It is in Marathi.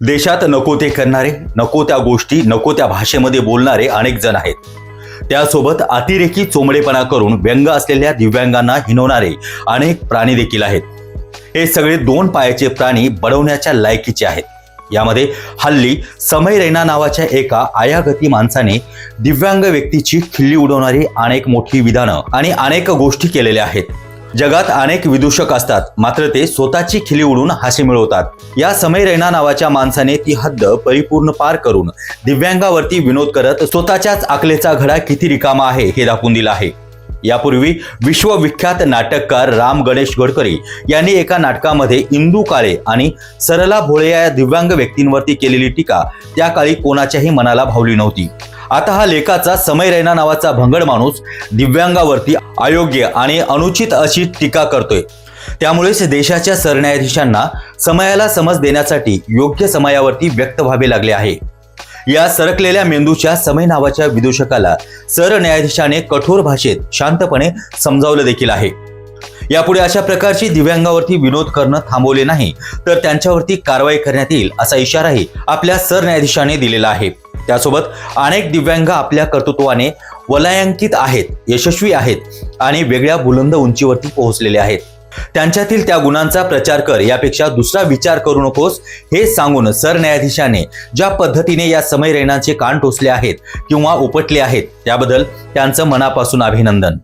देशात नको ते करणारे, नको त्या गोष्टी नको त्या भाषेमध्ये बोलणारे अनेक जण आहेत. त्यासोबत अतिरेकी चोमडेपणा करून व्यंग असलेल्या दिव्यांगांना हिणवणारे अनेक प्राणी देखील आहेत. हे सगळे दोन पायाचे प्राणी बडवण्याच्या लायकीचे आहेत. यामध्ये हल्ली समय रैना नावाच्या एका आयागती माणसाने दिव्यांग व्यक्तीची खिल्ली उडवणारी अनेक मोठी विधानं आणि अनेक गोष्टी केलेल्या आहेत. जगात अनेक विदूषक असतात, मात्र ते स्वतःची खिल्ली उडून हास्य मिळवतात. या समय रैना नावाच्या माणसाने ती हद्द परिपूर्ण पार करून दिव्यांगावरती विनोद करत स्वतःच्याच अकलेचा घडा किती रिकामा आहे हे दाखवून दिला आहे. यापूर्वी विश्वविख्यात नाटककार राम गणेश गडकरी यांनी एका नाटकामध्ये इंदू काळे आणि सरला भोळे या दिव्यांग व्यक्तींवरती केलेली टीका त्या काळी कोणाच्याही मनाला भावली नव्हती. आता हा लेखाचा समय रैना नावाचा भंगड माणूस दिव्यांगावरती अयोग्य आणि अनुचित अशी टीका करतोय. त्यामुळेच देशाच्या सरन्यायाधीशांना समयाला समज देण्यासाठी योग्य समयावरती व्यक्त व्हावे लागले आहे. या सरकलेल्या मेंदूच्या समय नावाच्या विदूषकाला सरन्यायाधीशाने कठोर भाषेत शांतपणे समजावलं देखील आहे. यापुढे अशा प्रकारची दिव्यांगावरती विनोद करणं थांबवले नाही तर त्यांच्यावरती कारवाई करण्यात येईल असा इशाराही आपल्या सरन्यायाधीशाने दिलेला आहे. त्यासोबत अनेक दिव्यांग आपल्या कर्तृत्वाने वलयांकित आहेत, यशस्वी आहेत आणि वेगळ्या बुलंद उंचीवरती पोहोचलेले आहेत. त्यांच्यातील त्या गुणांचा प्रचार कर, यापेक्षा दुसरा विचार करू नकोस हे सांगून सरन्यायाधीशाने ज्या पद्धतीने या समय रैनाचे कान टोचले आहेत किंवा उपटले आहेत त्याबद्दल त्यांचं मनापासून अभिनंदन.